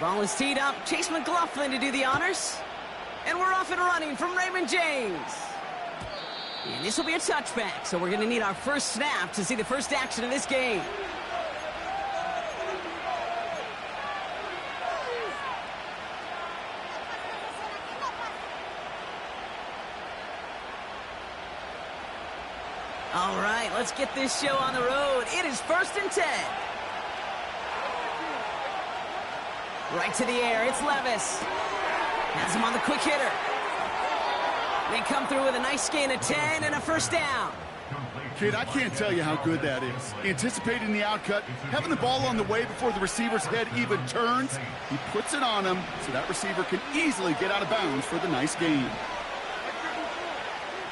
Ball is teed up. Chase McLaughlin to do the honors. And we're off and running from Raymond James. And this will be a touchback, so we're going to need our first snap to see the first action of this game. All right, let's get this show on the road. It is 1st and 10. Right to the air, it's Levis. Has him on the quick hitter. They come through with a nice gain of 10 and a first down. Kid, I can't tell you how good that is. Anticipating the outcut, having the ball on the way before the receiver's head even turns. He puts it on him so that receiver can easily get out of bounds for the nice gain.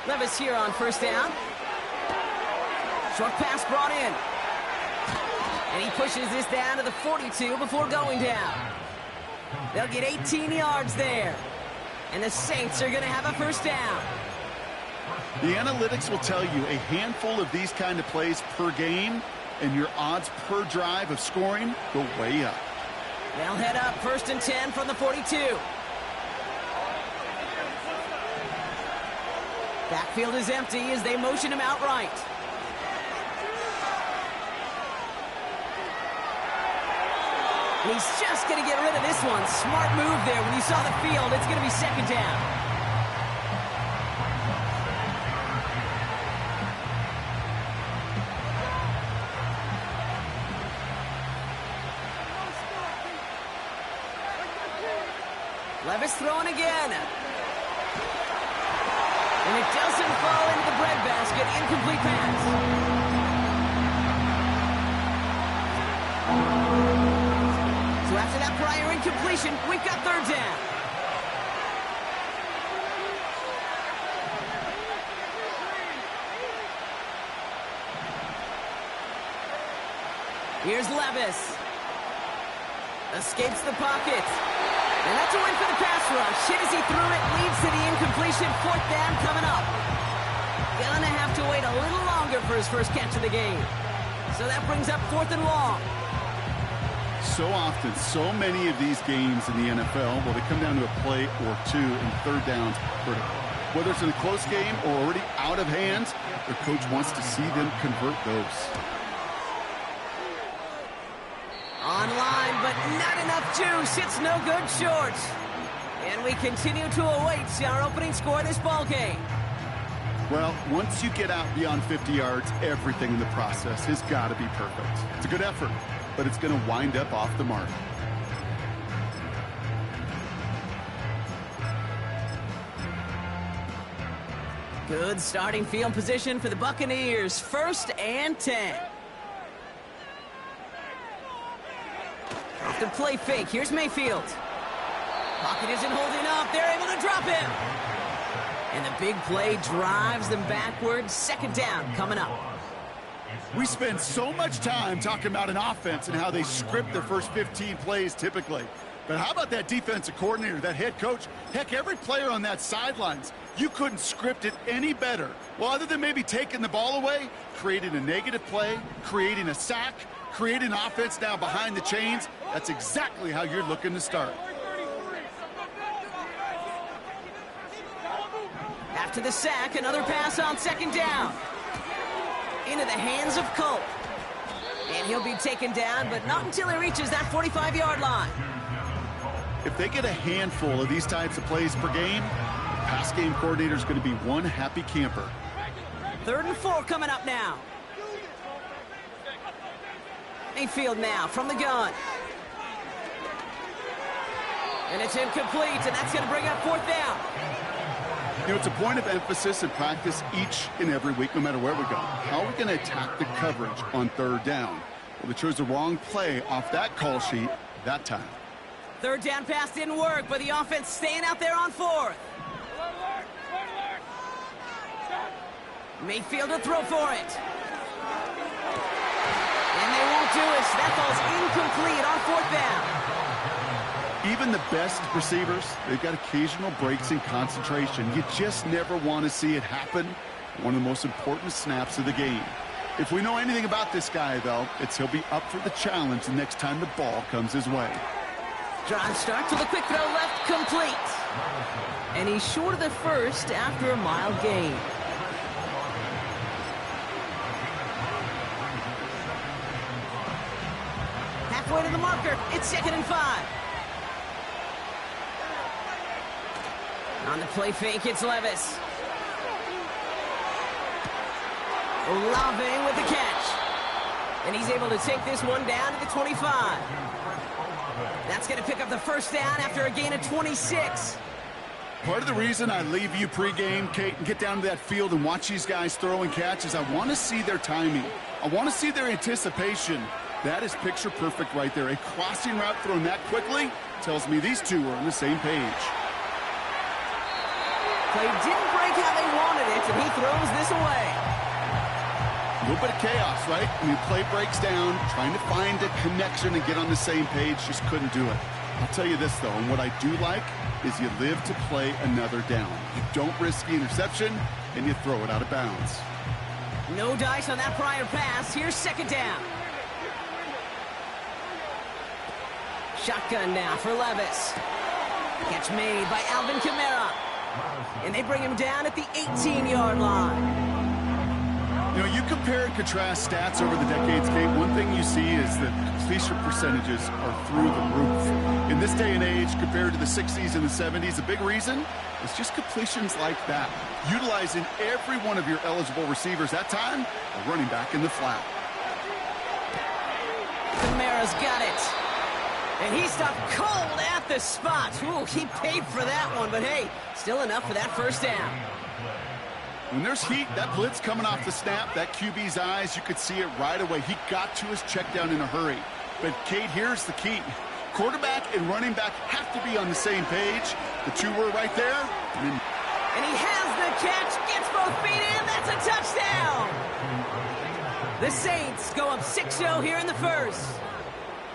Levis here on first down. Short pass brought in. And he pushes this down to the 42 before going down. They'll get 18 yards there. And the Saints are going to have a first down. The analytics will tell you a handful of these kind of plays per game, and your odds per drive of scoring go way up. They'll head up 1st and 10 from the 42. Backfield is empty as they motion him outright. He's just going to get rid of this one. Smart move there. When you saw the field, it's going to be 2nd down. Levis throwing again. And it doesn't fall into the breadbasket. Incomplete pass. So after that prior incompletion, we've got 3rd down. Here's Levis. Escapes the pocket. And that's a win for the pass rush. Hit as he threw it, leads to the incompletion. 4th down coming up. Gonna have to wait a little longer for his first catch of the game. So that brings up 4th and long. So often, so many of these games in the NFL, well, they come down to a play or two and 3rd downs critical. Whether it's in a close game or already out of hand, their coach wants to see them convert those. Online, but not enough juice. It's no good short. And we continue to await our opening score of this ball game. Well, once you get out beyond 50 yards, everything in the process has got to be perfect. It's a good effort, but it's going to wind up off the mark. Good starting field position for the Buccaneers. 1st and 10. Off the play fake. Here's Mayfield. Pocket isn't holding up. They're able to drop him. And the big play drives them backwards. 2nd down coming up. We spend so much time talking about an offense and how they script their first 15 plays typically. But how about that defensive coordinator, that head coach? Heck, every player on that sidelines, you couldn't script it any better. Well, other than maybe taking the ball away, creating a negative play, creating a sack, creating offense now behind the chains. That's exactly how you're looking to start. After the sack, another pass on 2nd down. Into the hands of Culp. And he'll be taken down, but not until he reaches that 45-yard line. If they get a handful of these types of plays per game, the pass game coordinator is going to be one happy camper. 3rd and 4 coming up now. Mayfield now from the gun. And it's incomplete, and that's going to bring up 4th down. You know, it's a point of emphasis in practice each and every week, no matter where we go. How are we going to attack the coverage on 3rd down? Well, they chose the wrong play off that call sheet that time. 3rd down pass didn't work, but the offense staying out there on 4th. Mayfield to throw for it. And they won't do it. That ball's incomplete on 4th down. Even the best receivers, they've got occasional breaks in concentration. You just never want to see it happen. One of the most important snaps of the game. If we know anything about this guy, though, it's he'll be up for the challenge the next time the ball comes his way. Drive start to the quick throw left, complete. And he's short of the first after a mile gain. Halfway to the marker, it's 2nd and 5. On the play fake, it's Levis. Olave with the catch. And he's able to take this one down to the 25. That's going to pick up the first down after a gain of 26. Part of the reason I leave you pregame, Kate, and get down to that field and watch these guys throw and catch is I want to see their timing. I want to see their anticipation. That is picture perfect right there. A crossing route thrown that quickly tells me these two are on the same page. Play didn't break how they wanted it, and he throws this away. A little bit of chaos, right? I mean, play breaks down, trying to find a connection and get on the same page, just couldn't do it. I'll tell you this, though, and what I do like is you live to play another down. You don't risk the interception, and you throw it out of bounds. No dice on that prior pass. Here's 2nd down. Shotgun now for Levis. Catch made by Alvin Kamara. And they bring him down at the 18-yard line. You know, you compare and contrast stats over the decades, Kate. One thing you see is that completion percentages are through the roof. In this day and age, compared to the 60s and the 70s, a big reason is just completions like that. Utilizing every one of your eligible receivers. That time, a running back in the flat. Kamara's got it. And he stopped cold at the spot. Ooh, he paid for that one, but hey, still enough for that first down. When there's heat, that blitz coming off the snap, that QB's eyes, you could see it right away. He got to his check down in a hurry. But, Kate, here's the key. Quarterback and running back have to be on the same page. The two were right there. And he has the catch, gets both feet in. That's a touchdown. The Saints go up 6-0 here in the first.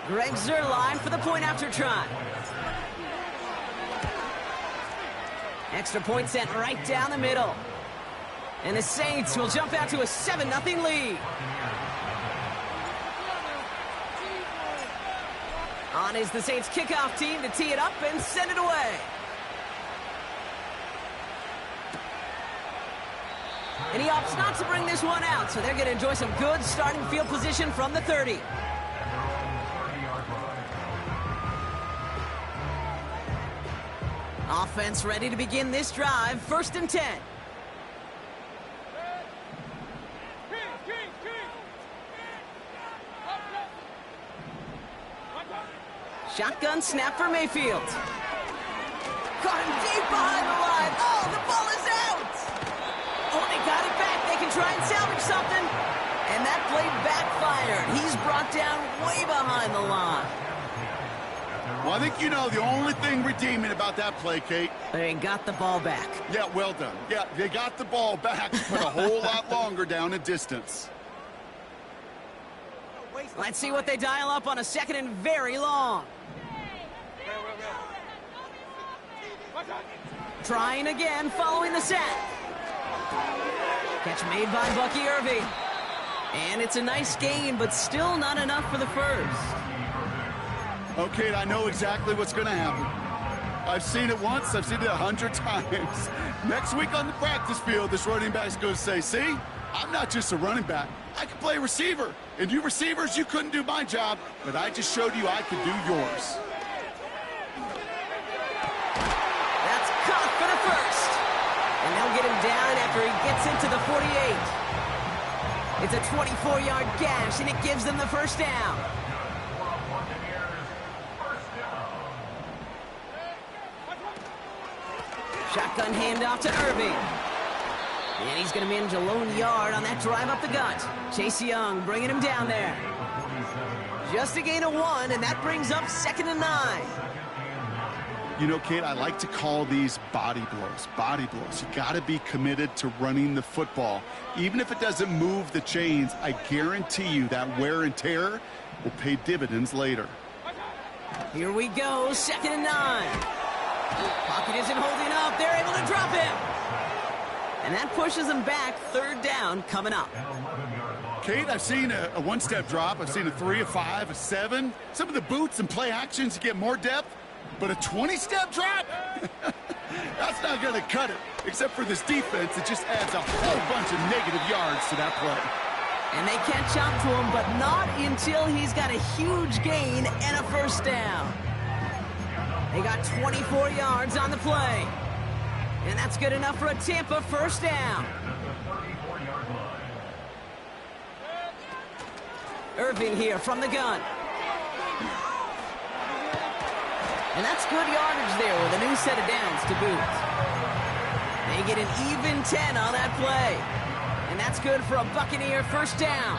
Greg Zuerlein for the point after try. Extra point sent right down the middle. And the Saints will jump out to a 7-0 lead. On is the Saints kickoff team to tee it up and send it away. And he opts not to bring this one out, so they're going to enjoy some good starting field position from the 30. Offense ready to begin this drive. 1st and 10. Shotgun snap for Mayfield. Caught him deep behind the line. Oh, the ball is out. Oh, they got it back. They can try and salvage something. And that play backfired. He's brought down way behind the line. Well, I think you know the only thing redeeming about that play, Kate. They got the ball back. Yeah, well done. Yeah, they got the ball back, but a whole lot longer down in distance. Let's see what they dial up on a 2nd and very long. Trying again following the sack. Catch made by Bucky Irving. And it's a nice gain, but still not enough for the first. Okay, I know exactly what's going to happen. I've seen it once. I've seen it 100 times. Next week on the practice field, this running back's going to say, see, I'm not just a running back. I can play receiver. And you receivers, you couldn't do my job, but I just showed you I could do yours. That's caught for the first. And they'll get him down after he gets into the 48. It's a 24-yard gash, and it gives them the first down. Shotgun handoff to Irving. And he's going to manage a lone yard on that drive up the gut. Chase Young bringing him down there. Just a gain of 1, and that brings up 2nd and 9. You know, Kate, I like to call these body blows. Body blows. You got to be committed to running the football. Even if it doesn't move the chains, I guarantee you that wear and tear will pay dividends later. Here we go, 2nd and 9. Pocket isn't holding up. They're able to drop him. And that pushes them back. 3rd down coming up. Kate, I've seen a one-step drop. I've seen a 3, a 5, a 7. Some of the boots and play actions to get more depth. But a 20-step drop? That's not going to cut it. Except for this defense, it just adds a whole bunch of negative yards to that play. And they catch up to him, but not until he's got a huge gain and a first down. They got 24 yards on the play. And that's good enough for a Tampa first down. Irving here from the gun. And that's good yardage there with a new set of downs to boot. They get an even 10 on that play. And that's good for a Buccaneer first down.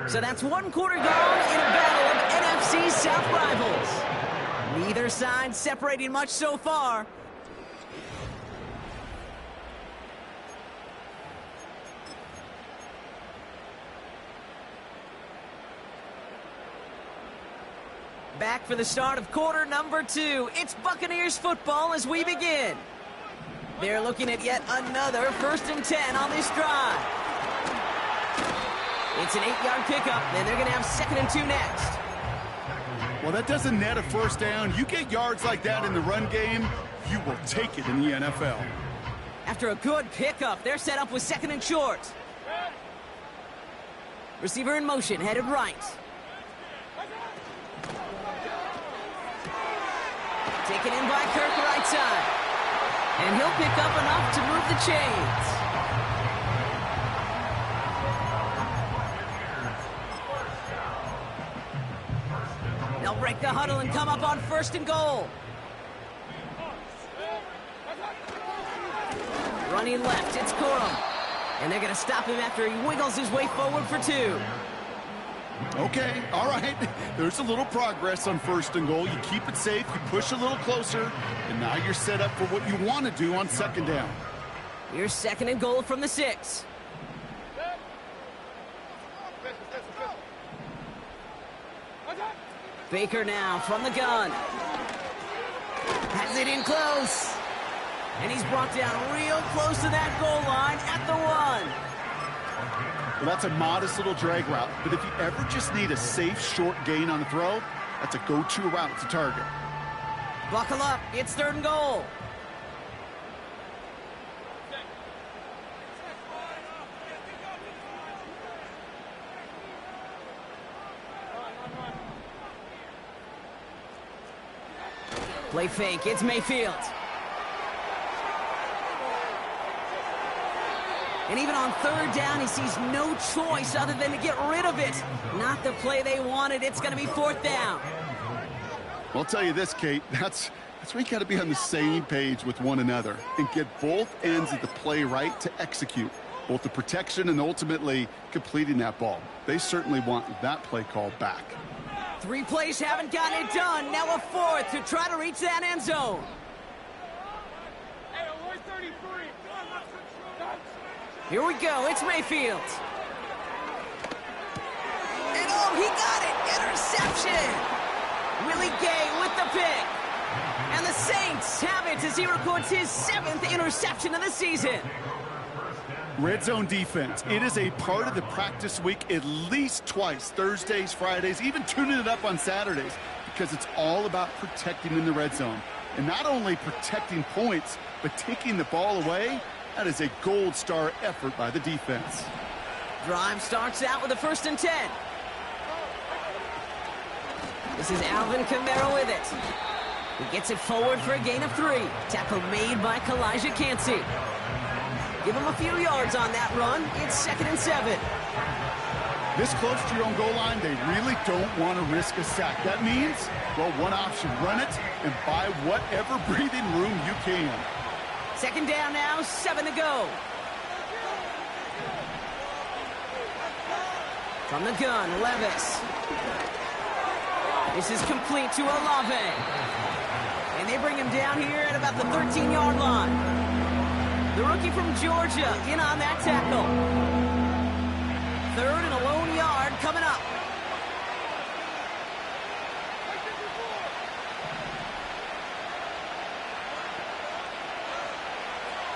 So that's one quarter gone in a battle of NFC South rivals. Neither side separating much so far. Back for the start of quarter number 2. It's Buccaneers football as we begin. They're looking at yet another 1st and 10 on this drive. It's an 8-yard pickup, and they're going to have 2nd and 2 next. Well, that doesn't net a first down. You get yards like that in the run game, you will take it in the NFL. After a good pickup, they're set up with 2nd and short. Receiver in motion, headed right. Taken in by Kirk, right side. And he'll pick up enough to move the chains. They'll break the huddle and come up on 1st and goal. Running left, it's Corum. And they're going to stop him after he wiggles his way forward for 2. Okay, all right. There's a little progress on 1st and goal. You keep it safe, you push a little closer, and now you're set up for what you want to do on 2nd down. Here's 2nd and goal from the 6. Baker now from the gun. Has it in close. And he's brought down real close to that goal line at the 1. Well, that's a modest little drag route, but if you ever just need a safe, short gain on the throw, that's a go-to route to target. Buckle up, it's 3rd and goal. Play fake, it's Mayfield. And even on 3rd down, he sees no choice other than to get rid of it. Not the play they wanted. It's going to be 4th down. Well, I'll tell you this, Kate. That's where you got to be on the same page with one another and get both ends of the play right to execute, both the protection and ultimately completing that ball. They certainly want that play call back. 3 plays haven't gotten it done. Now a 4th to try to reach that end zone. Here we go, it's Mayfield. And oh, he got it! Interception! Willie Gay with the pick. And the Saints have it as he records his 7th interception of the season. Red zone defense. It is a part of the practice week at least twice, Thursdays, Fridays, even tuning it up on Saturdays, because it's all about protecting in the red zone. And not only protecting points, but taking the ball away. That is a gold star effort by the defense. Drive starts out with a 1st and 10. This is Alvin Kamara with it. He gets it forward for a gain of 3. Tackle made by Kalijah Cansey. Give him a few yards on that run. It's 2nd and 7. This close to your own goal line, they really don't want to risk a sack. That means, well, one option, run it and buy whatever breathing room you can. 2nd down now, 7 to go. From the gun, Levis. This is complete to Olave. And they bring him down here at about the 13-yard line. The rookie from Georgia in on that tackle. 3rd and a lone yard coming up.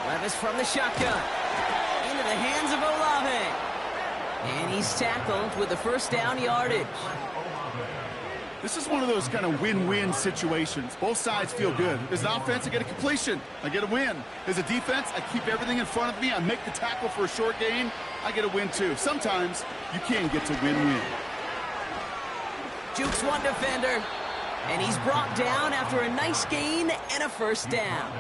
Levis from the shotgun. Into the hands of Olave. And he's tackled with the 1st down yardage. This is one of those kind of win-win situations. Both sides feel good. As an offense, I get a completion. I get a win. As a defense, I keep everything in front of me. I make the tackle for a short gain. I get a win, too. Sometimes you can get to win-win. Jukes one defender, and he's brought down after a nice gain and a first down.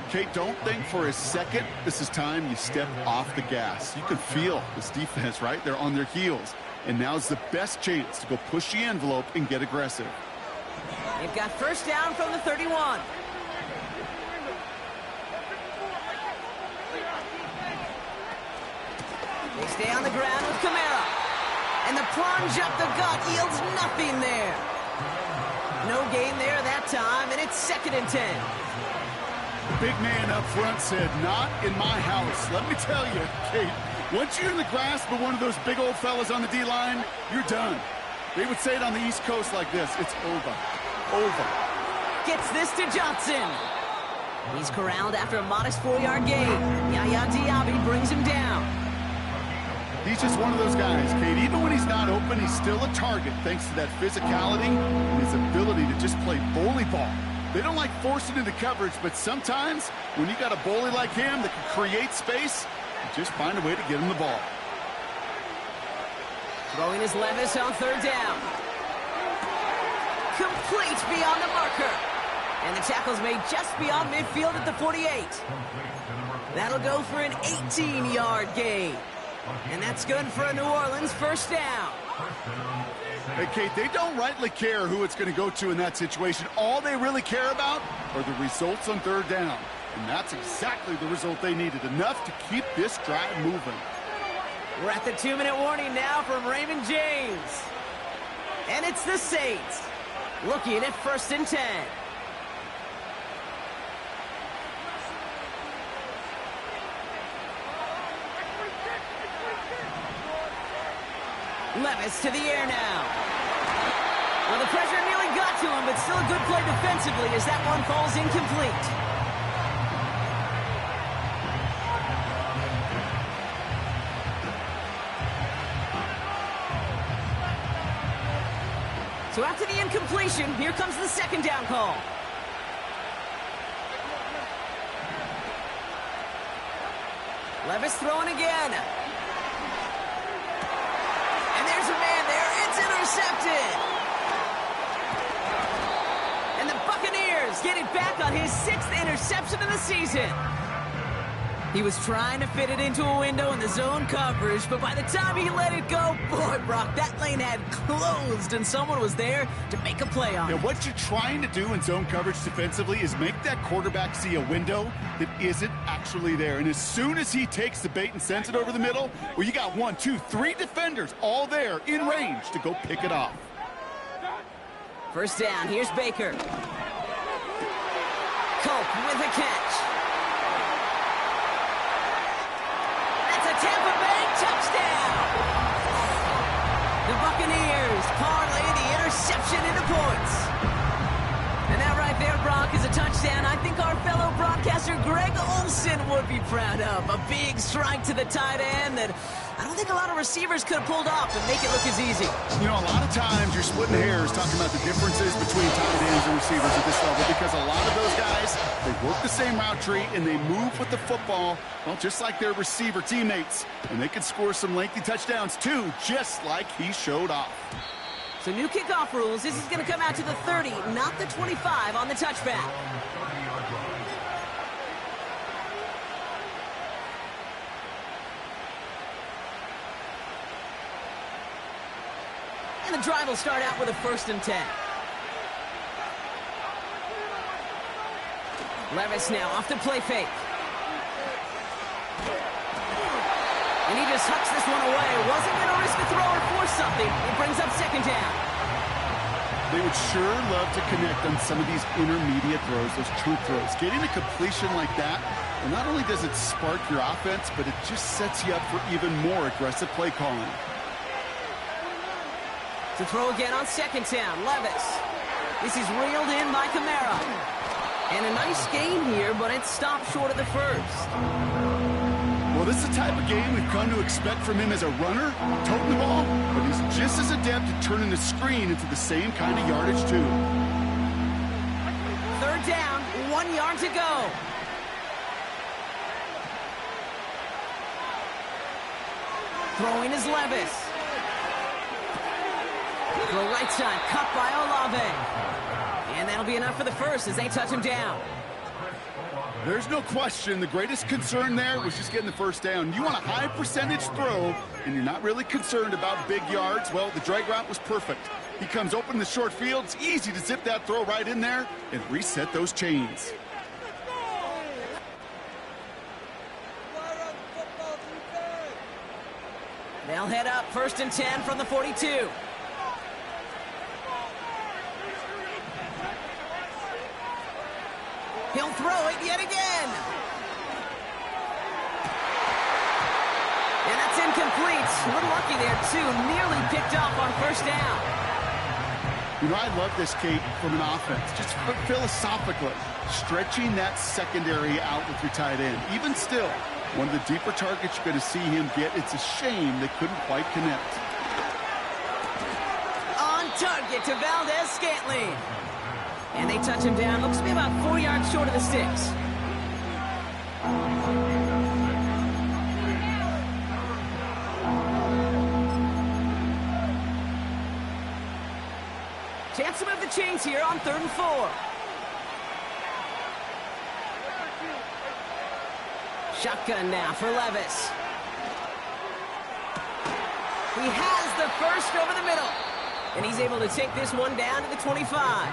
Kate, don't think for a second this is time you step off the gas. You can feel this defense, right? They're on their heels. And now's the best chance to go push the envelope and get aggressive. They've got first down from the 31. They stay on the ground with Kamara. And the plunge up the gut yields nothing there. No gain there that time, and it's 2nd and 10. The big man up front said, not in my house. Let me tell you, Kate, once you're in the grasp of one of those big old fellas on the D-line, you're done. They would say it on the East Coast like this. It's over. Over. Gets this to Johnson. He's corralled after a modest 4-yard gain. Yaya Diaby brings him down. He's just one of those guys, Kate. Even when he's not open, he's still a target thanks to that physicality and his ability to just play bully ball. They don't like forcing into coverage, but sometimes when you got a bully like him that can create space, you just find a way to get him the ball. Throwing his Levis on 3rd down. Complete beyond the marker. And the tackle's made just beyond midfield at the 48. That'll go for an 18-yard gain. And that's good for a New Orleans first down. Hey, Kate, they don't rightly care who it's going to go to in that situation. All they really care about are the results on 3rd down. And that's exactly the result they needed, enough to keep this drive moving. We're at the 2-minute warning now from Raymond James. And it's the Saints looking at 1st and 10. Levis to the air now. Well, the pressure nearly got to him, but still a good play defensively as that one falls incomplete. So after the incompletion, here comes the 2nd down call. Levis throwing again. And there's a man there. It's intercepted. And the Buccaneers get it back on his 6th interception of the season. He was trying to fit it into a window in the zone coverage, but by the time he let it go, boy, Brock, that lane had closed, and someone was there to make a play on it. And what you're trying to do in zone coverage defensively is make that quarterback see a window that isn't actually there. And as soon as he takes the bait and sends it over the middle, well, you got 1, 2, 3 defenders all there in range to go pick it off. First down, here's Baker. Cope with a catch. Tampa Bay touchdown! The Buccaneers parlay the interception into points. And that right there, Brock, is a touchdown I think our fellow broadcaster Greg Olsen would be proud of. A big strike to the tight end that I don't think a lot of receivers could have pulled off and make it look as easy. You know, a lot of times you're splitting hairs talking about the differences between tight ends and receivers at this level because a lot of those guys, they work the same route tree and they move with the football, well, just like their receiver teammates. And they can score some lengthy touchdowns too, just like he showed off. So new kickoff rules. This is going to come out to the 30, not the 25 on the touchback. And the drive will start out with a 1st and 10. Levis now off the play fake. And he just hucks this one away. Wasn't going to risk a throw or force something. It brings up 2nd down. They would sure love to connect on some of these intermediate throws, those chunk throws. Getting a completion like that, well, not only does it spark your offense, but it just sets you up for even more aggressive play calling. To throw again on 2nd down, Levis. This is reeled in by Kamara. And a nice gain here, but it stopped short of the 1st. Well, this is the type of game we've come to expect from him as a runner, toting the ball, but he's just as adept at turning the screen into the same kind of yardage, too. Third down, 1 yard to go. Throwing is Levis. Throw right side, cut by Olave. And that'll be enough for the first as they touch him down. There's no question the greatest concern there was just getting the first down. You want a high percentage throw, and you're not really concerned about big yards. Well, the drag route was perfect. He comes open in the short field. It's easy to zip that throw right in there and reset those chains. They'll head up 1st and 10 from the 42. He'll throw it yet again. And that's incomplete. A little lucky there, too. Nearly picked off on 1st down. You know, I love this, Kate, from an offense. Just philosophically, stretching that secondary out with your tight end. Even still, one of the deeper targets you're going to see him get. It's a shame they couldn't quite connect. On target to Valdez-Scantling. And they touch him down. Looks to be about 4 yards short of the sticks. Chance to move the chains here on 3rd and 4. Shotgun now for Levis. He has the first over the middle. And he's able to take this one down to the 25.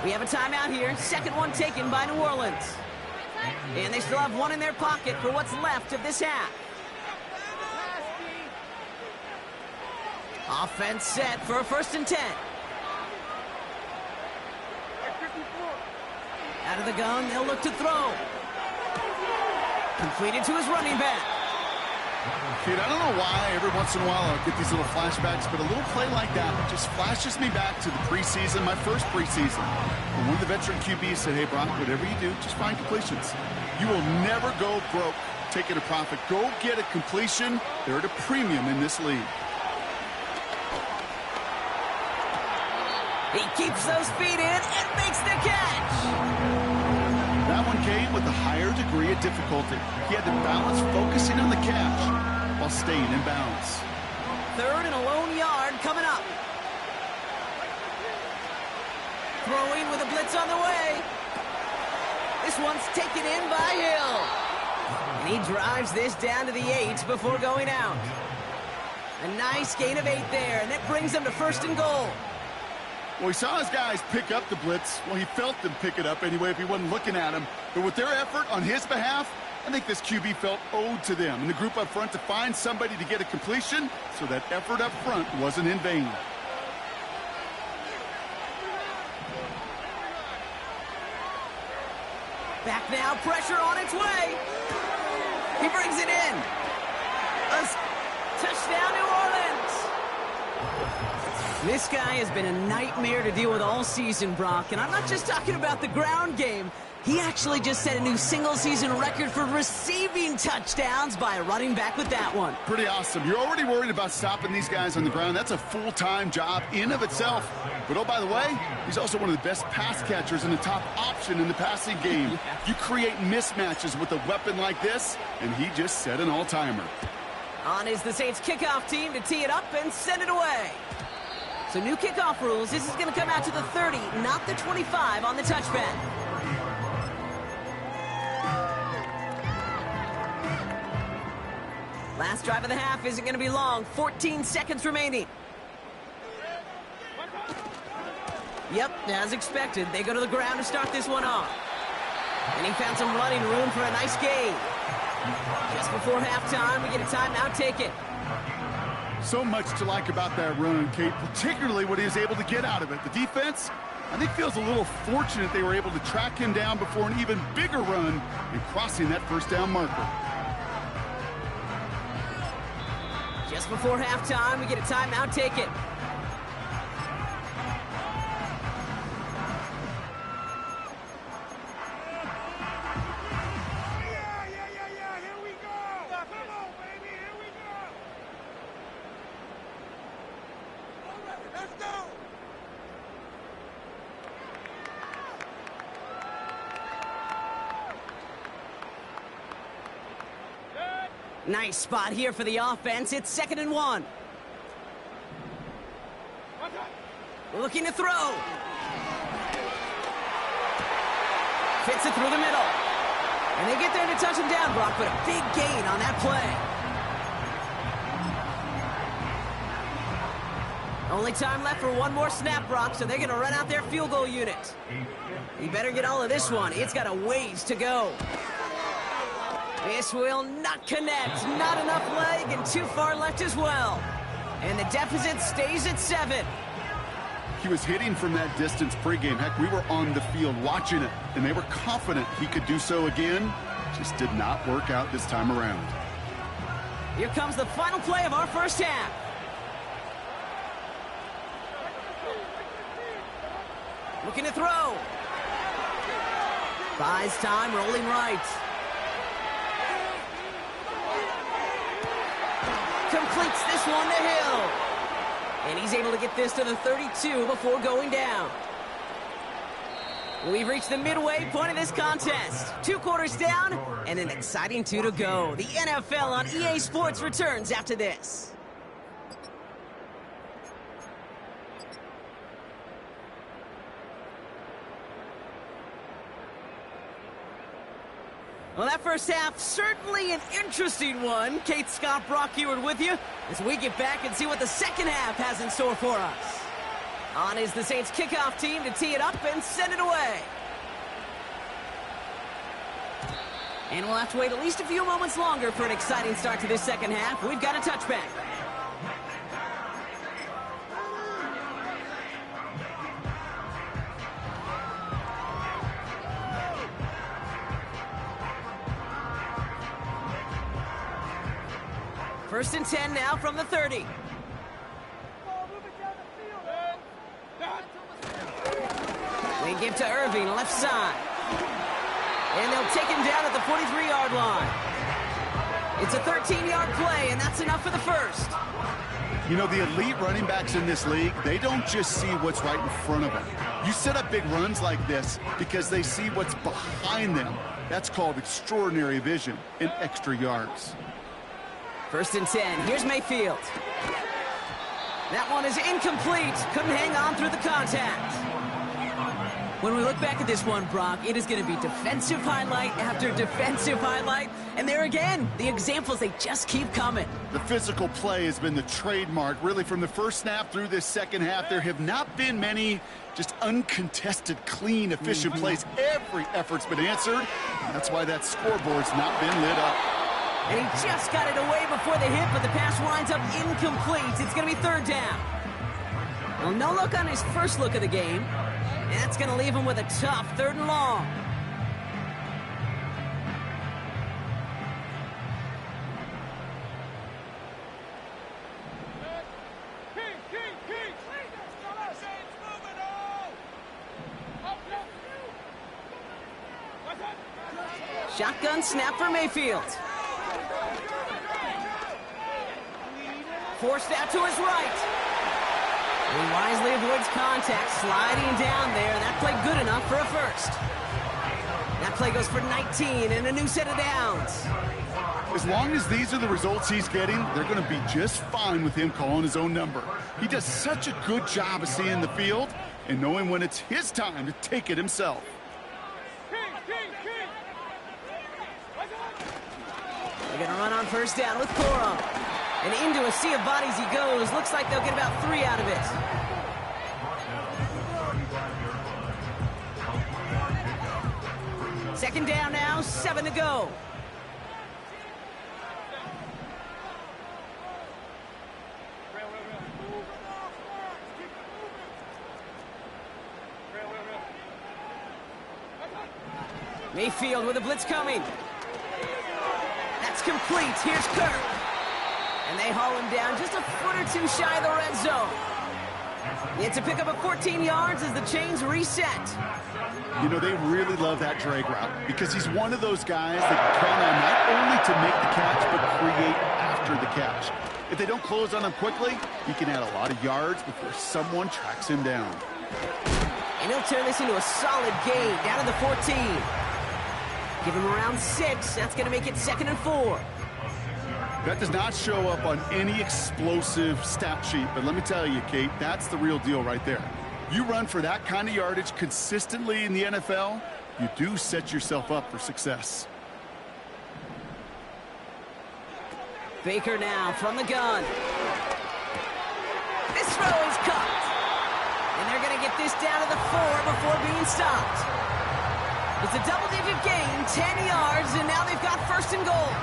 We have a timeout here. Second one taken by New Orleans. And they still have one in their pocket for what's left of this half. Offense set for a 1st and 10. Out of the gun, they'll look to throw. Completed to his running back. Kid, I don't know why every once in a while I'll get these little flashbacks, but a little play like that just flashes me back to the preseason, my first preseason. When one of the veteran QBs said, hey, Brock, whatever you do, just find completions. You will never go broke taking a profit. Go get a completion. They're at a premium in this league. He keeps those feet in and makes the catch. That one came with a higher degree of difficulty. He had to balance focusing on the catch while staying in bounds. 3rd and a lone yard coming up. Throwing with a blitz on the way. This one's taken in by Hill. And he drives this down to the 8 before going out. A nice gain of 8 there, and that brings them to 1st and goal. Well, he saw his guys pick up the blitz. Well, he felt them pick it up anyway if he wasn't looking at him. But with their effort on his behalf, I think this QB felt owed to them and the group up front to find somebody to get a completion, so that effort up front wasn't in vain. Back now, pressure on its way. He brings it in. A touchdown, New Orleans. This guy has been a nightmare to deal with all season, Brock. And I'm not just talking about the ground game. He actually just set a new single-season record for receiving touchdowns by running back with that one. Pretty awesome. You're already worried about stopping these guys on the ground. That's a full-time job in of itself. But, oh, by the way, he's also one of the best pass catchers and the top option in the passing game. You create mismatches with a weapon like this, and he just set an all-timer. On is the Saints kickoff team to tee it up and send it away. So new kickoff rules. This is going to come out to the 30, not the 25 on the touchpad. Last drive of the half isn't going to be long. 14 seconds remaining. Yep, as expected, they go to the ground to start this one off. And he found some running room for a nice gain. Just before halftime, we get a timeout taken. So much to like about that run, Kate, particularly what he was able to get out of it. The defense, I think, feels a little fortunate they were able to track him down before an even bigger run and crossing that first down marker. Just before halftime, we get a timeout taken. Nice spot here for the offense. It's 2nd and 1. Looking to throw. Fits it through the middle. And they get there to touch him down, Brock, but a big gain on that play. Only time left for one more snap, Brock, so they're going to run out their field goal unit. You better get all of this one. It's got a ways to go. This will not connect. Not enough leg and too far left as well. And the deficit stays at 7. He was hitting from that distance pregame. Heck, we were on the field watching it, and they were confident he could do so again. Just did not work out this time around. Here comes the final play of our first half. Looking to throw. Buys time, rolling right. Completes this one to Hill. And he's able to get this to the 32 before going down. We've reached the midway point of this contest. 2 quarters down and an exciting 2 to go. The NFL on EA Sports returns after this. Well, that first half, certainly an interesting one. Kate Scott, Brock Eward with you as we get back and see what the second half has in store for us. On is the Saints kickoff team to tee it up and send it away. And we'll have to wait at least a few moments longer for an exciting start to this second half. We've got a touchback. First and 10 now from the 30. They give to Irving, left side. And they'll take him down at the 43-yard line. It's a 13-yard play, and that's enough for the first. You know, the elite running backs in this league, they don't just see what's right in front of them. You set up big runs like this because they see what's behind them. That's called extraordinary vision and extra yards. First and 10. Here's Mayfield. That one is incomplete. Couldn't hang on through the contact. When we look back at this one, Brock, it is going to be defensive highlight after defensive highlight. And there again, the examples, they just keep coming. The physical play has been the trademark. Really, from the first snap through this second half, there have not been many just uncontested, clean, efficient plays. Every effort's been answered. That's why that scoreboard's not been lit up. And he just got it away before the hit, but the pass winds up incomplete. It's going to be 3rd down. Well, no look on his first look of the game. And that's going to leave him with a tough 3rd and long. Shotgun snap for Mayfield. Forced out to his right. He wisely avoids contact, sliding down there. That play good enough for a first. That play goes for 19 and a new set of downs. As long as these are the results he's getting, they're going to be just fine with him calling his own number. He does such a good job of seeing the field and knowing when it's his time to take it himself. They're going to run on first down with Corum. And into a sea of bodies he goes. Looks like they'll get about 3 out of it. Second down now, 7 to go. Mayfield with a blitz coming. That's complete. Here's Kirk. And they haul him down just a foot or 2 shy of the red zone. It's a pickup of 14 yards as the chains reset. You know, they really love that drag route because he's one of those guys that can count on not only to make the catch, but create after the catch. If they don't close on him quickly, he can add a lot of yards before someone tracks him down. And he'll turn this into a solid gain down to the 14. Give him around 6. That's going to make it 2nd and 4. That does not show up on any explosive stat sheet, but let me tell you, Kate, that's the real deal right there. You run for that kind of yardage consistently in the NFL, you do set yourself up for success. Baker now from the gun. This throw is caught. And they're going to get this down to the 4 before being stopped. It's a double-digit gain, 10 yards, and now they've got first and goal.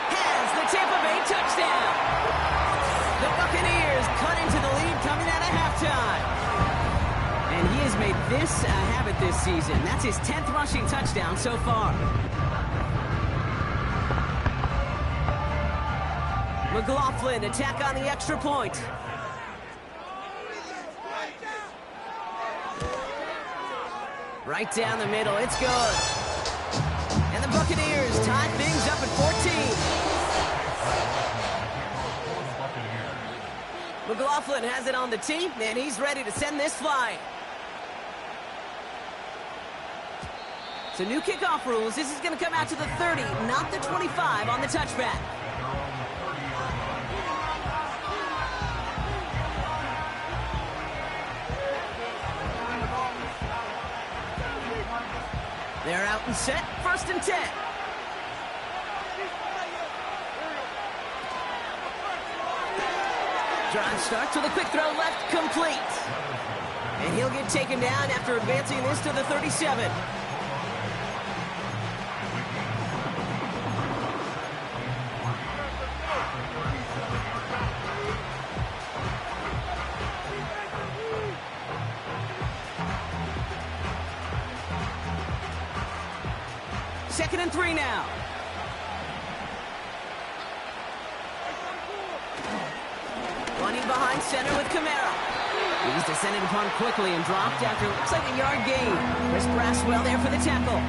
Has the Tampa Bay touchdown. The Buccaneers cut into the lead coming out of halftime. And he has made this a habit this season. That's his 10th rushing touchdown so far. McLaughlin attack on the extra point. Right down the middle, it's good. And the Buccaneers tie things up at 14. McLaughlin has it on the tee, and he's ready to send this flying. So new kickoff rules. This is going to come out to the 30, not the 25 on the touchback. They're out and set, first and 10. Drive starts with a quick throw left, complete. And he'll get taken down after advancing this to the 37. Second and 3 now. Running behind center with Kamara. He was descended upon quickly and dropped after looks like a yard gain. Chris Braswell there for the tackle.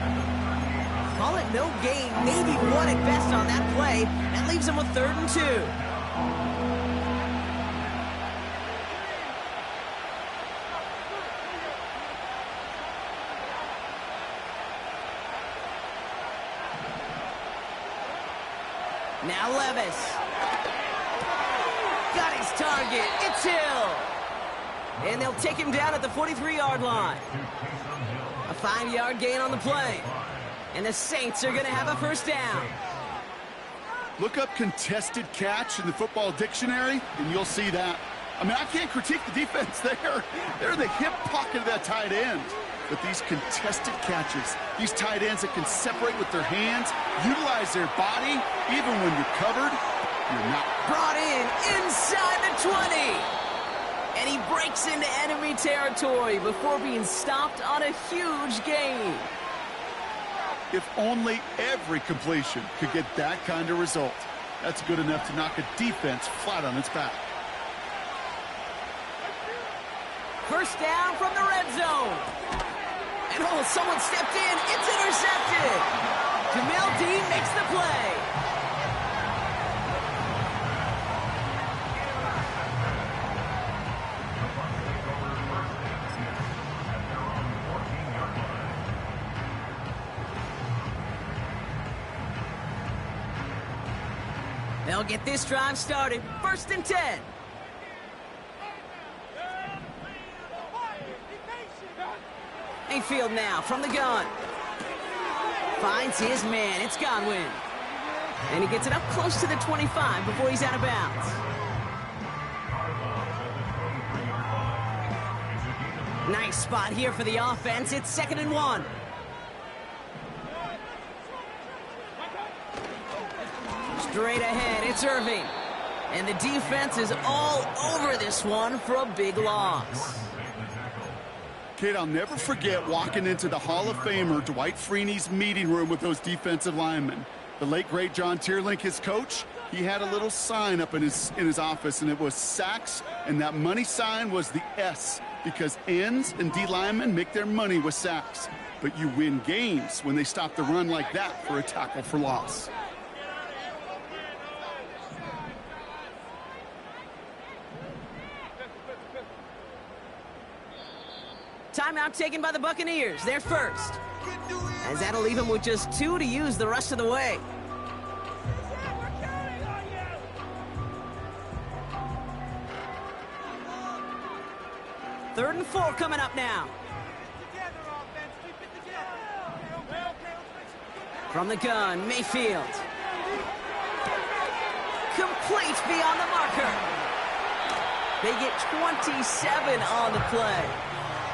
Call it no gain, maybe one at best on that play. That leaves him with 3rd and 2. Now Levis. Got his target. It's Hill. And they'll take him down at the 43-yard line. A 5-yard gain on the play. And the Saints are going to have a first down. Look up contested catch in the football dictionary, and you'll see that. I mean, I can't critique the defense there. They're in the hip pocket of that tight end. But these contested catches, these tight ends that can separate with their hands, utilize their body, even when you're covered, you're not. Brought in inside the 20. And he breaks into enemy territory before being stopped on a huge gain. If only every completion could get that kind of result. That's good enough to knock a defense flat on its back. First down from the red zone. And oh, someone stepped in. It's intercepted. Jamel Dean makes the play. They'll get this drive started. First and 10. Mayfield now from the gun. Finds his man. It's Godwin. And he gets it up close to the 25 before he's out of bounds. Nice spot here for the offense. It's 2nd and 1. Straight ahead, it's Irving. And the defense is all over this one for a big loss. Kate, I'll never forget walking into the Hall of Famer Dwight Freeney's meeting room with those defensive linemen. The late, great John Tierlink, his coach, He had a little sign up in his office, and it was sacks, and that money sign was the S, because ends and D linemen make their money with sacks. But you win games when they stop the run like that for a tackle for loss. Timeout taken by the Buccaneers. They're first. As that'll leave them with just 2 to use the rest of the way. Third and 4 coming up now. From the gun, Mayfield. Complete beyond the marker. They get 27 on the play.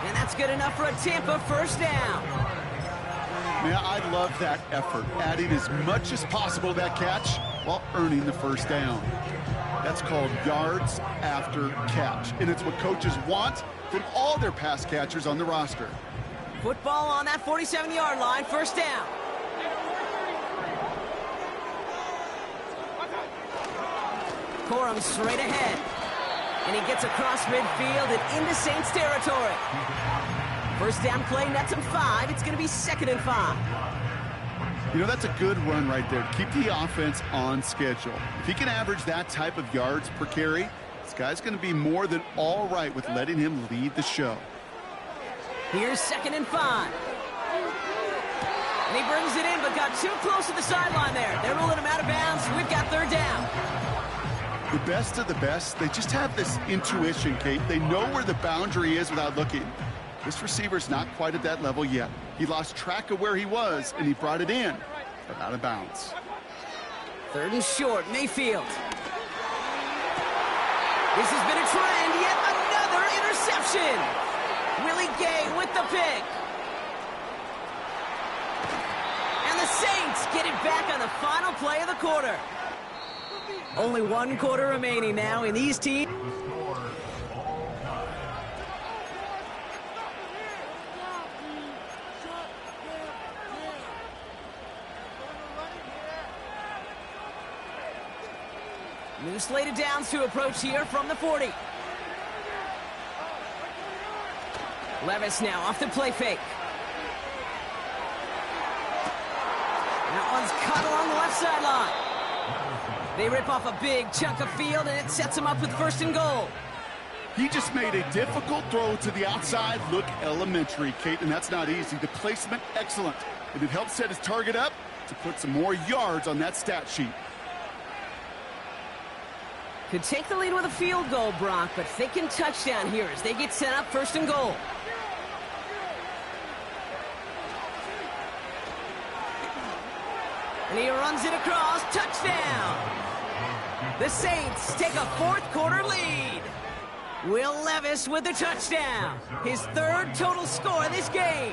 And that's good enough for a Tampa first down. Man, I love that effort, adding as much as possible to that catch while earning the first down. That's called yards after catch, and it's what coaches want from all their pass catchers on the roster. Football on that 47-yard line, first down. Corum straight ahead. And he gets across midfield and into Saints territory. First down play nets him 5. It's going to be 2nd and 5. You know, that's a good run right there to keep the offense on schedule. If he can average that type of yards per carry, this guy's going to be more than all right with letting him lead the show. Here's 2nd and 5. And he brings it in, but got too close to the sideline there. They're ruling him out of bounds. We've got 3rd down. The best of the best, they just have this intuition, Kate. They know where the boundary is without looking. This receiver's not quite at that level yet. He lost track of where he was, and he brought it in, but out of bounds. 3rd and short, Mayfield. This has been a trend, yet another interception. Willie Gay with the pick. And the Saints get it back on the final play of the quarter. Only 1 quarter remaining now in these teams. New slate of downs to approach here from the 40. Levis now off the play fake. That one's cut along the left sideline. They rip off a big chunk of field, and it sets them up with 1st and goal. He just made a difficult throw to the outside look elementary, Kate, and that's not easy. The placement, excellent. And it helped set his target up to put some more yards on that stat sheet. Could take the lead with a field goal, Brock, but thinking touchdown here as they get set up 1st and goal. And he runs it across, touchdown! The Saints take a 4th quarter lead. Will Levis with the touchdown. His 3rd total score in this game.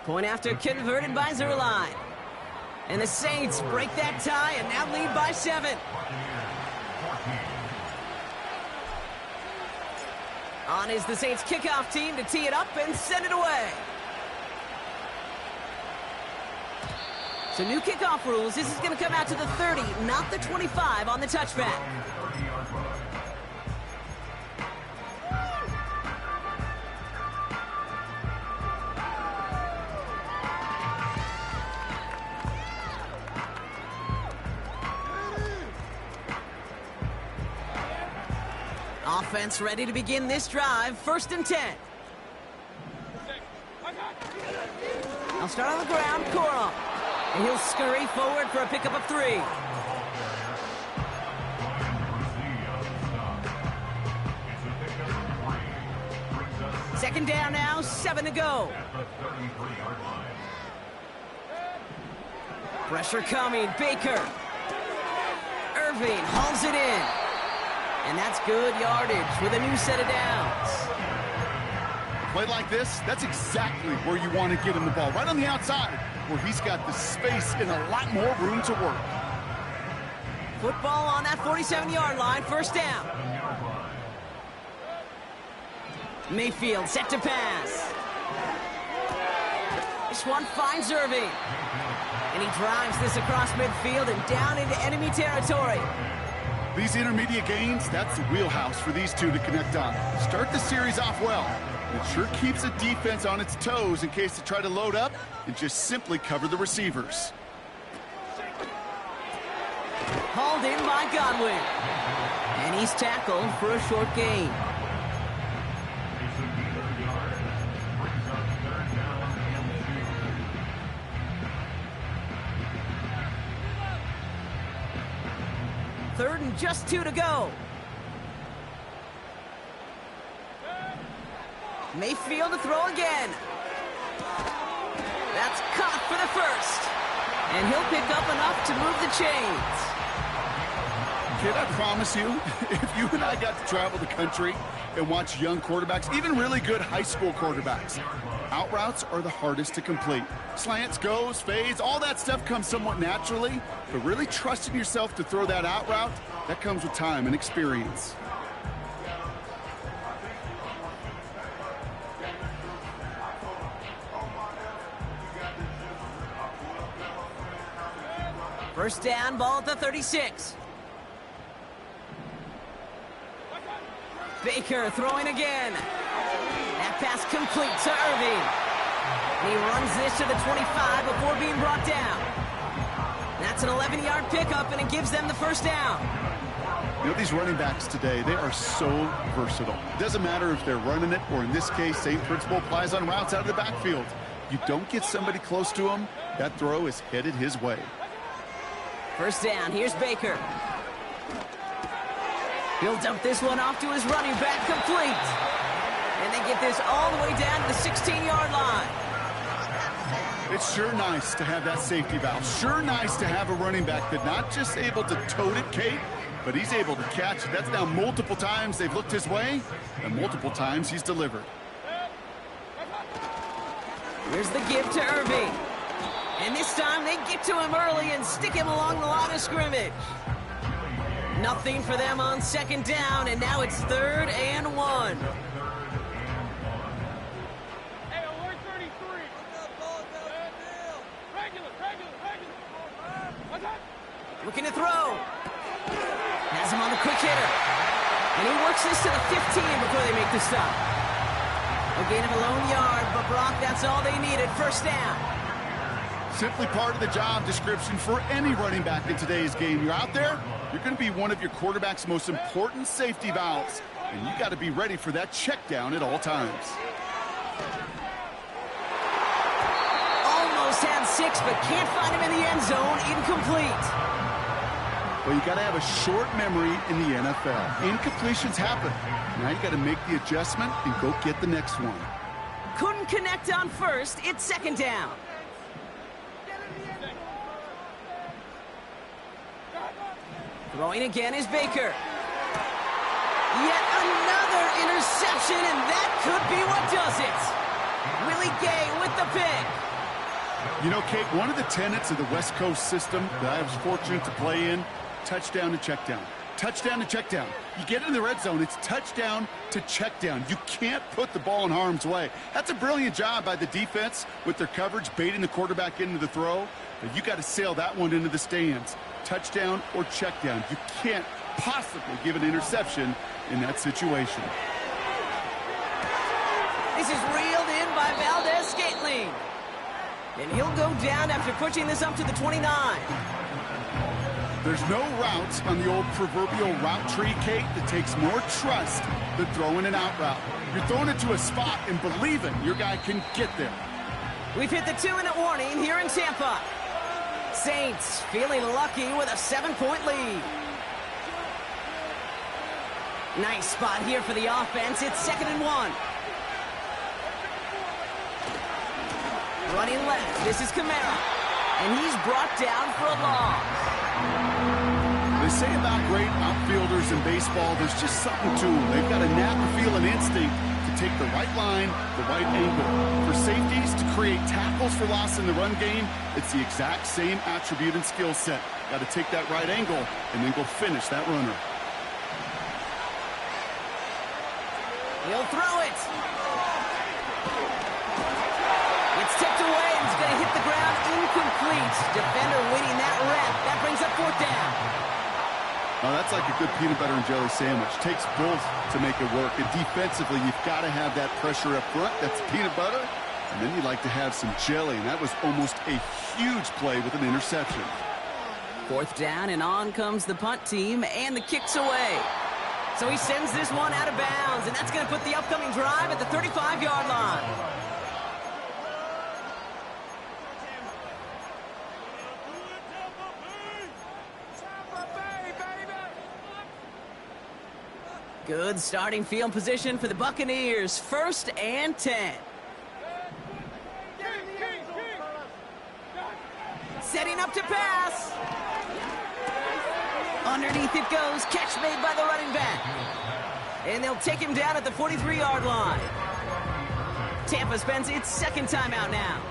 Point after converted by Zerline. And the Saints break that tie and now lead by 7. On is the Saints kickoff team to tee it up and send it away. So new kickoff rules. This is going to come out to the 30, not the 25 on the touchback. Offense ready to begin this drive. 1st and 10. I'll start on the ground. Corum. And he'll scurry forward for a pickup of 3. Second down now, 7 to go. Pressure coming, Baker. Irving hauls it in. And that's good yardage with a new set of downs. Play like this, that's exactly where you want to get him the ball, right on the outside, where he's got the space and a lot more room to work. Football on that 47-yard line, 1st down. Mayfield set to pass. This one finds Irving. And he drives this across midfield and down into enemy territory. These intermediate gains, that's the wheelhouse for these two to connect on. Start the series off well. It sure keeps the defense on its toes in case they try to load up and just simply cover the receivers. Hauled in by Godwin. And he's tackled for a short gain. Third and just 2 to go. Mayfield to throw again. That's caught for the first. And he'll pick up enough to move the chains. Kid, I promise you, if you and I got to travel the country and watch young quarterbacks, even really good high school quarterbacks, out routes are the hardest to complete. Slants, goes, fades, all that stuff comes somewhat naturally, but really trusting yourself to throw that out route, that comes with time and experience. First down, ball at the 36. Baker throwing again. That pass complete to Irving. And he runs this to the 25 before being brought down. That's an 11-yard pickup, and it gives them the first down. You know, these running backs today, they are so versatile. It doesn't matter if they're running it, or in this case, same principle applies on routes out of the backfield. You don't get somebody close to him, that throw is headed his way. First down, here's Baker. He'll dump this one off to his running back, complete. And they get this all the way down to the 16-yard line. It's sure nice to have that safety valve. Sure nice to have a running back that not just able to tote it, Kate, but he's able to catch it. That's now multiple times they've looked his way, and multiple times he's delivered. Here's the give to Irving. And this time they get to him early and stick him along the line of scrimmage. Nothing for them on second down, and now it's 3rd and 1. Hey, alert 33. Looking to throw. Has him on the quick hitter. And he works this to the 15 before they make the stop. A gain of a lone yard, but Brock, that's all they needed. First down. Simply part of the job description for any running back in today's game. You're out there, you're going to be one of your quarterback's most important safety valves, and you got to be ready for that check down at all times. Almost had 6, but can't find him in the end zone. Incomplete. Well, you got to have a short memory in the NFL. Incompletions happen. Now you got to make the adjustment and go get the next one. Couldn't connect on first. It's second down. Throwing again is Baker. Yet another interception, and that could be what does it. Willie Gay with the pick. You know, Kate, one of the tenets of the West Coast system that I was fortunate to play in, touchdown to check down. Touchdown to check down. You get in the red zone, it's touchdown to check down. You can't put the ball in harm's way. That's a brilliant job by the defense with their coverage, baiting the quarterback into the throw. But you got to sail that one into the stands. Touchdown or check down. You can't possibly give an interception in that situation. This is reeled in by Valdez-Scantling. And he'll go down after pushing this up to the 29. There's no route on the old proverbial route tree, Kate, that takes more trust than throwing an out route. You're throwing it to a spot and believing your guy can get there. We've hit the 2-minute warning here in Tampa. Saints feeling lucky with a 7-point lead. Nice spot here for the offense. It's 2nd and 1. Running left, this is Kamara. And he's brought down for a loss. They say about great outfielders in baseball, there's just something to them. They've got a knack or feel an instinct to take the right line, the right angle. For safeties to create tackles for loss in the run game, it's the exact same attribute and skill set. Got to take that right angle and then go finish that runner. He'll throw it. It's tipped away and it's going to hit the ground incomplete. Defender winning that rep. That brings up fourth down. Oh, that's like a good peanut butter and jelly sandwich. Takes both to make it work. And defensively, you've got to have that pressure up front. That's peanut butter. And then you like to have some jelly. And that was almost a huge play with an interception. Fourth down, and on comes the punt team, and the kick's away. So he sends this one out of bounds, and that's going to put the upcoming drive at the 35-yard line. Good starting field position for the Buccaneers. 1st and 10. Setting up to pass. Underneath it goes. Catch made by the running back. And they'll take him down at the 43-yard line. Tampa spends its second timeout now.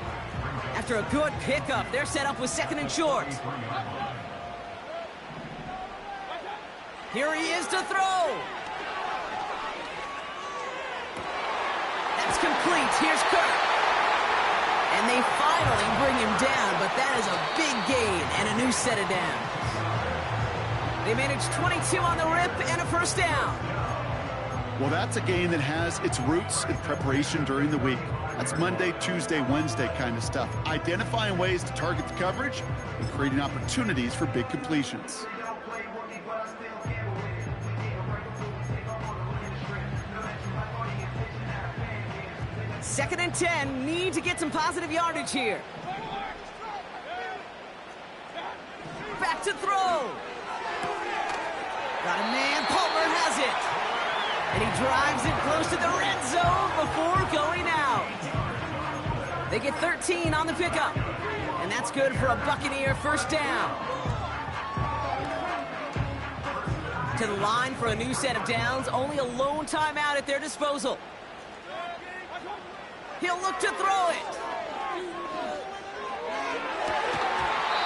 After a good pickup, they're set up with 2nd and short. Here he is to throw. That's complete. Here's Kirk. And they finally bring him down, but that is a big gain and a new set of downs. They managed 22 on the rip and a 1st down. Well, that's a game that has its roots in preparation during the week. That's Monday, Tuesday, Wednesday kind of stuff. Identifying ways to target the coverage and creating opportunities for big completions. Second and 10, need to get some positive yardage here. Back to throw. Got a man, Palmer has it. And he drives it close to the red zone before going out. They get 13 on the pickup. And that's good for a Buccaneer 1st down. To the line for a new set of downs, only a lone timeout at their disposal. He'll look to throw it.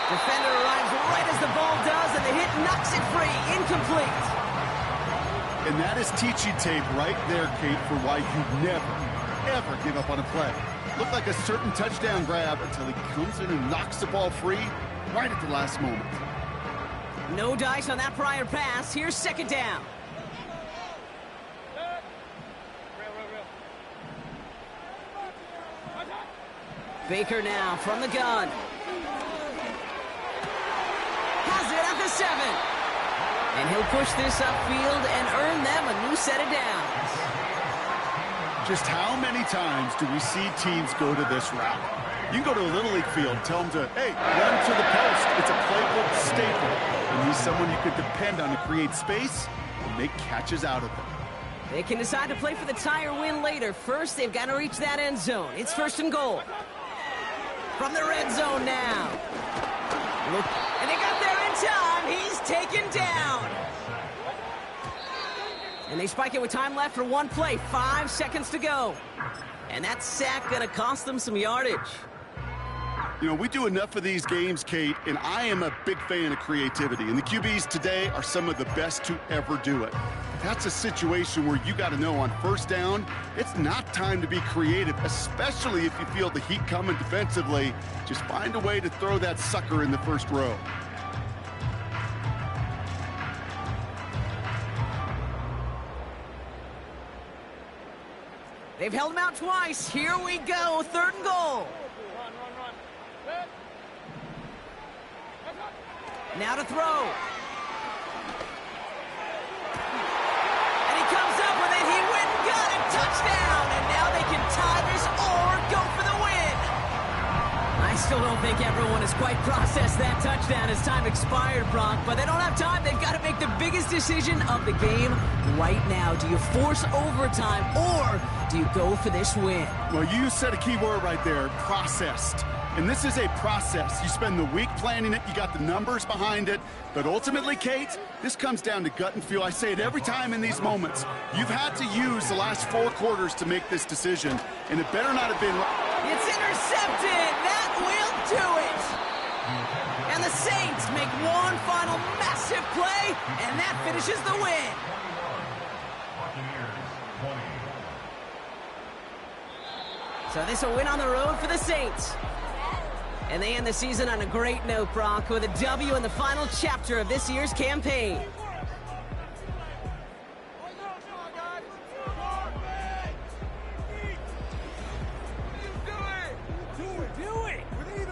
Defender arrives right as the ball does, and the hit knocks it free. Incomplete. And that is teaching tape right there, Kate, for why you never, ever give up on a play. Looked like a certain touchdown grab until he comes in and knocks the ball free right at the last moment. No dice on that prior pass. Here's 2nd down. Baker now from the gun. Has it at the 7. And he'll push this upfield and earn them a new set of downs. Just how many times do we see teams go to this route? You can go to a Little League field, tell them to, hey, run to the post. It's a playbook staple. And he's someone you could depend on to create space and make catches out of it. They can decide to play for the tie or win later. First, they've got to reach that end zone. It's 1st and goal. From the red zone now. Look, and they got there in time. He's taken down. And they spike it with time left for one play. 5 seconds to go. And that sack going to cost them some yardage. You know, we do enough of these games, Kate, and I am a big fan of creativity. And the QBs today are some of the best to ever do it. That's a situation where you got to know on 1st down, it's not time to be creative, especially if you feel the heat coming defensively. Just find a way to throw that sucker in the 1st row. They've held him out twice. Here we go. 3rd and goal. Now to throw. And he comes up with it. He went and got it. Touchdown. And now they can tie this or go for the win. I still don't think everyone has quite processed that touchdown as time expired, Brock. But they don't have time. They've got to make the biggest decision of the game right now. Do you force overtime or do you go for this win? Well, you said a key word right there, processed. And this is a process. You spend the week planning it, you got the numbers behind it, but ultimately, Kate, this comes down to gut and feel. I say it every time in these moments. You've had to use the last 4 quarters to make this decision, and it better not have been... It's intercepted! That will do it! And the Saints make one final massive play, and that finishes the win. So this a win on the road for the Saints. And they end the season on a great note, Brock, with a W in the final chapter of this year's campaign.